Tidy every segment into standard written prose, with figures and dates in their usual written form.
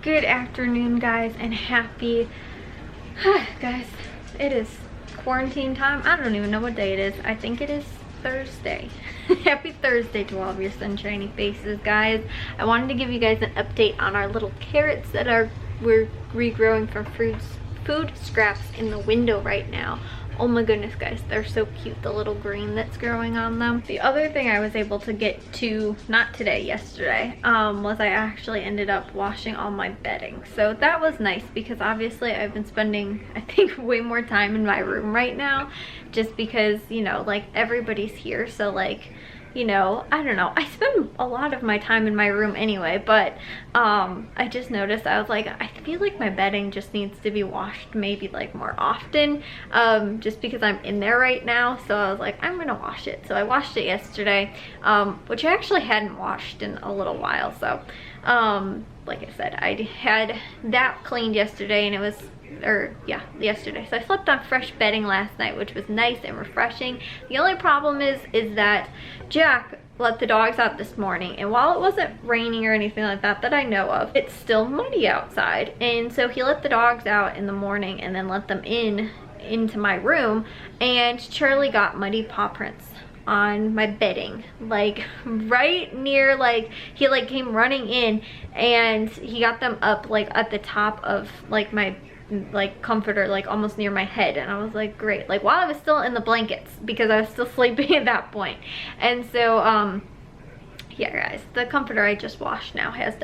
Good afternoon, guys, and happy guys, it is quarantine time. I don't even know what day it is. I think it is Thursday. Happy Thursday to all of your sunshiny faces, guys. I wanted to give you guys an update on our little carrots that we're regrowing from food scraps in the window right now. Oh my goodness, guys, they're so cute, the little green that's growing on them. The other thing I was able to get to, not today, yesterday, was I actually ended up washing all my bedding. So that was nice because obviously I've been spending, I think, way more time in my room right now just because, you know, like everybody's here. So like, you know, I don't know, I spend a lot of my time in my room anyway, but I just noticed, I was like, I feel like my bedding just needs to be washed maybe like more often, just because I'm in there right now. So I was like, I'm gonna wash it. So I washed it yesterday, which I actually hadn't washed in a little while. So like I said, I had that cleaned yesterday, and it was yesterday. So I slept on fresh bedding last night, which was nice and refreshing. The only problem is that Jack let the dogs out this morning, and while it wasn't raining or anything like that that I know of, it's still muddy outside. And so he let the dogs out in the morning and then let them into my room, and Charlie got muddy paw prints on my bedding, like right near, like he like came running in and he got them up like at the top of like my like comforter, like almost near my head. And I was like, great, like while I was still in the blankets because I was still sleeping at that point. And so yeah, guys, the comforter I just washed now has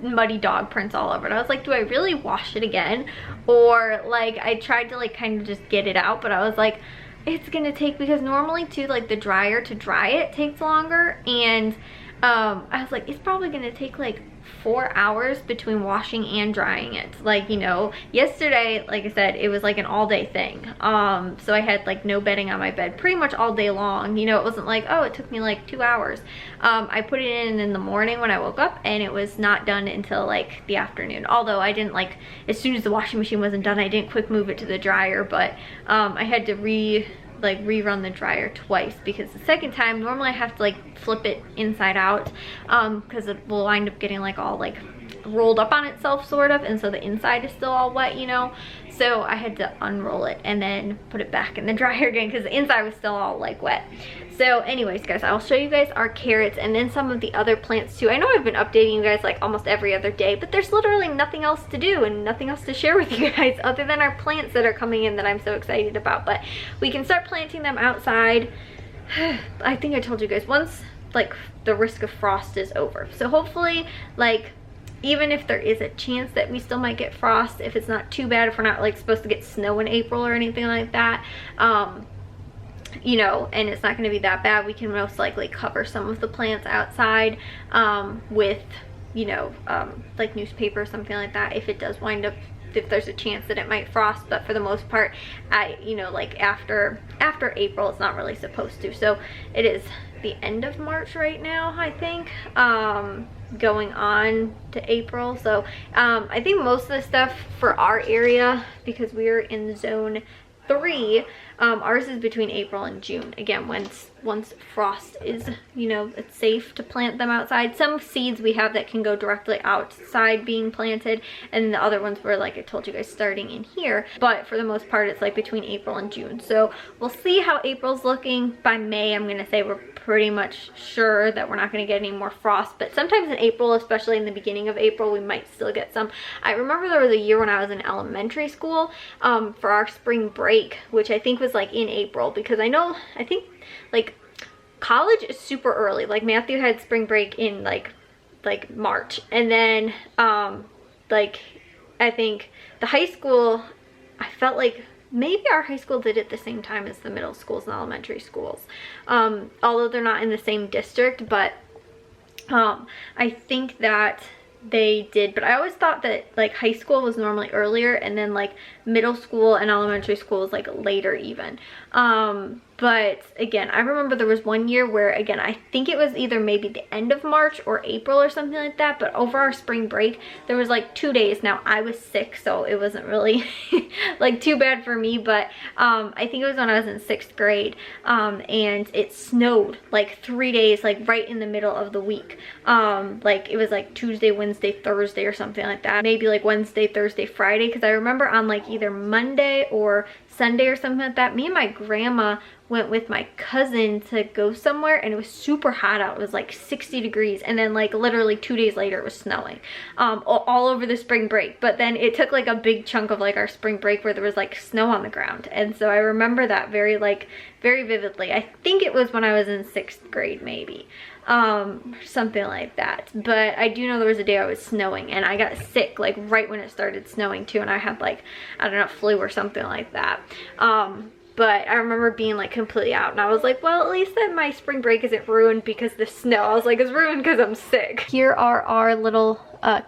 muddy dog prints all over it. I was like, do I really wash it again? Or like, I tried to like kind of just get it out, but I was like, it's gonna take, because normally too, like the dryer to dry it takes longer, and I was like, it's probably gonna take like 4 hours between washing and drying it. Like, you know, yesterday, like I said, it was like an all-day thing. So I had like no bedding on my bed pretty much all day long. You know, it wasn't like, oh, it took me like 2 hours. I put it in the morning when I woke up, and it was not done until like the afternoon. Although I didn't, like, as soon as the washing machine wasn't done, I didn't quick move it to the dryer, but I had to rerun the dryer twice, because the second time normally I have to like flip it inside out, because it will wind up getting like all like rolled up on itself sort of, and so the inside is still all wet, you know. So I had to unroll it and then put it back in the dryer again because the inside was still all like wet. So anyways, guys, I'll show you guys our carrots and then some of the other plants too. I know I've been updating you guys like almost every other day, but there's literally nothing else to do and nothing else to share with you guys other than our plants that are coming in that I'm so excited about. But we can start planting them outside. I think I told you guys, once like the risk of frost is over. So hopefully, like, even if there is a chance that we still might get frost, if it's not too bad, if we're not like supposed to get snow in April or anything like that, you know, and it's not going to be that bad, we can most likely cover some of the plants outside with, you know, like newspaper or something like that, if it does wind up, if there's a chance that it might frost. But for the most part, you know, like after April, it's not really supposed to. So it is the end of March right now, I think, going on to April. So I think most of the stuff for our area, because we're in zone 3, ours is between April and June. Again, once frost is, you know, it's safe to plant them outside. Some seeds we have that can go directly outside being planted, and the other ones were, like I told you guys, starting in here. But for the most part, it's like between April and June. So we'll see how April's looking. By May, I'm gonna say we're pretty much sure that we're not going to get any more frost, but sometimes in April, especially in the beginning of April, we might still get some. I remember there was a year when I was in elementary school, for our spring break, which I think was like in April, because I think like college is super early. Like Matthew had spring break in like March, and then like I think the high school, I felt like maybe our high school did it the same time as the middle schools and elementary schools, although they're not in the same district. But I think that they did. But I always thought that like high school was normally earlier, and then like middle school and elementary school was like later even. But again, I remember there was one year where, again, I think it was either maybe the end of March or April or something like that, but over our spring break, there was like 2 days. Now, I was sick, so it wasn't really like too bad for me, but I think it was when I was in 6th grade, and it snowed like 3 days, like right in the middle of the week. Like it was like Tuesday, Wednesday, Thursday or something like that. Maybe like Wednesday, Thursday, Friday, because I remember on like either Monday or Sunday or something like that, me and my grandma went with my cousin to go somewhere, and it was super hot out. It was like 60 degrees, and then like literally 2 days later it was snowing all over the spring break. But then it took like a big chunk of like our spring break where there was like snow on the ground, and so I remember that very vividly. I think it was when I was in 6th grade, maybe something like that. But I do know there was a day I was snowing, and I got sick like right when it started snowing too, and I had like, I don't know, flu or something like that. But I remember being like completely out, and I was like, well, at least that my spring break isn't ruined because the snow. I was like, it's ruined because I'm sick. Here are our little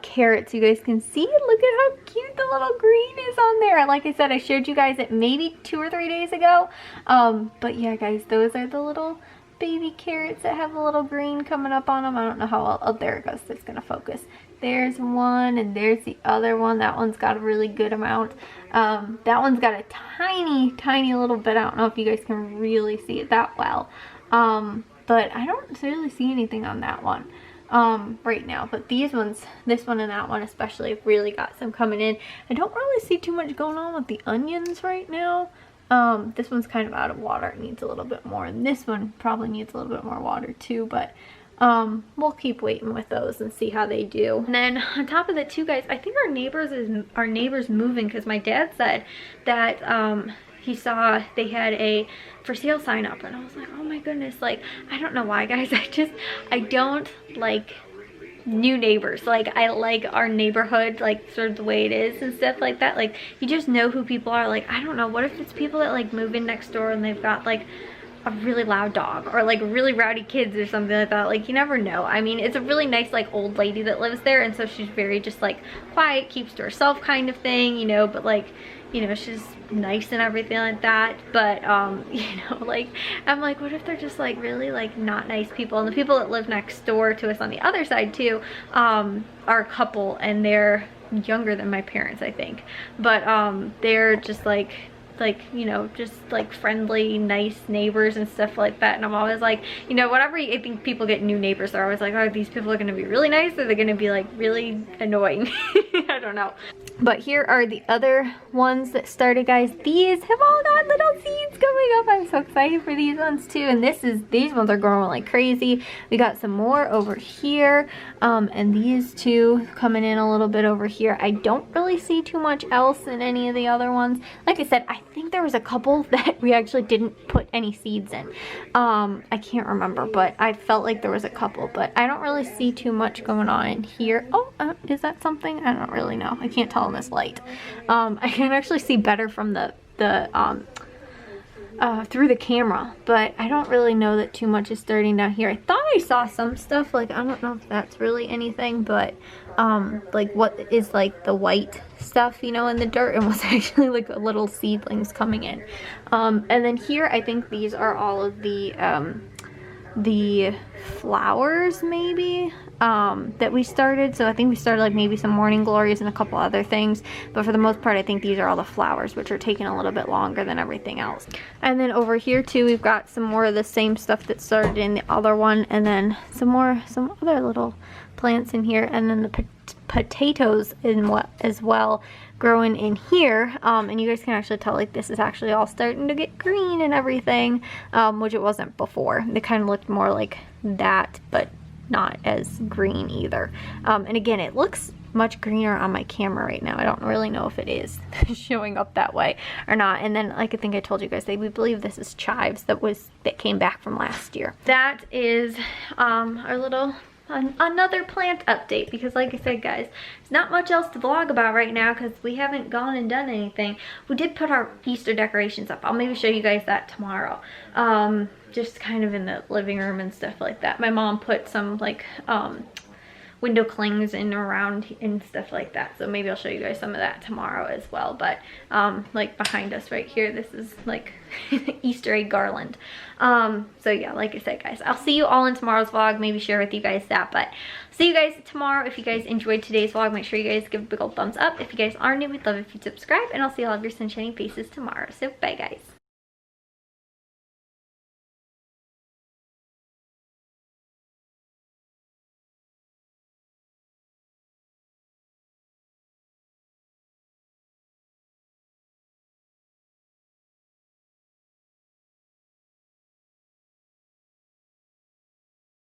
carrots. You guys can see, look at how cute the little green is on there. Like I said, I showed you guys it maybe 2 or 3 days ago. But yeah, guys, those are the little baby carrots that have a little green coming up on them. I don't know how, oh, there it goes. It's gonna focus. There's one, and there's the other one. That one's got a really good amount. That one's got a tiny little bit. I don't know if you guys can really see it that well. But I don't really see anything on that one right now. But these ones, this one and that one especially, really got some coming in. I don't really see too much going on with the onions right now. This one's kind of out of water. It needs a little bit more. And this one probably needs a little bit more water too. But we'll keep waiting with those and see how they do. And then on top of that too, guys, I think our neighbors moving, because my dad said that he saw they had a for sale sign up, and I was like, oh my goodness, like I don't know why, guys. I don't like new neighbors. Like I like our neighborhood, like sort of the way it is and stuff like that. Like you just know who people are. Like I don't know, what if it's people that like move in next door and they've got like a really loud dog, or like really rowdy kids or something like that. Like you never know. I mean, it's a really nice like old lady that lives there, and so she's very just like quiet, keeps to herself kind of thing, you know, but like, you know, she's nice and everything like that. But you know, like I'm like, what if they're just like really like not nice people? And the people that live next door to us on the other side too are a couple, and they're younger than my parents, I think, but they're just like, you know, just like friendly, nice neighbors and stuff like that. And I'm always like, you know, whenever I think people get new neighbors, they're always like, oh, these people are going to be really nice, or they're going to be like really annoying. I don't know. But here are the other ones that started, guys. These have all got little seeds coming up. I'm so excited for these ones too. And these ones are growing like crazy. We got some more over here, and these two coming in a little bit over here. I don't really see too much else in any of the other ones. Like I said, I think there was a couple that we actually didn't put any seeds in. I can't remember, but I felt like there was a couple, but I don't really see too much going on in here. Oh, is that something? I don't really know. I can't tell in this light. I can actually see better from the through the camera, but I don't really know that too much is starting down here. I thought I saw some stuff, like I don't know if that's really anything, but like what is like the white stuff, you know, in the dirt, and was actually like a little seedlings coming in. And then here I think these are all of the flowers maybe that we started. So I think we started like maybe some morning glories and a couple other things, but for the most part I think these are all the flowers, which are taking a little bit longer than everything else. And then over here too, we've got some more of the same stuff that started in the other one, and then some other little plants in here, and then the potatoes as well growing in here. And you guys can actually tell like this is actually all starting to get green and everything, which it wasn't before. They kind of looked more like that, but not as green either. And again, it looks much greener on my camera right now. I don't really know if it is showing up that way or not. And then, like I think I told you guys, we believe this is chives that came back from last year. That is our little another plant update, because like I said, guys, there's not much else to vlog about right now because we haven't gone and done anything. We did put our Easter decorations up. I'll maybe show you guys that tomorrow, just kind of in the living room and stuff like that. My mom put some like window clings and around and stuff like that. So maybe I'll show you guys some of that tomorrow as well. But like behind us right here, this is like Easter egg garland. So yeah, like I said, guys, I'll see you all in tomorrow's vlog. Maybe share with you guys that. But see you guys tomorrow. If you guys enjoyed today's vlog, make sure you guys give a big old thumbs up. If you guys are new, we'd love if you'd subscribe, and I'll see all of your sunshiny faces tomorrow. So bye, guys.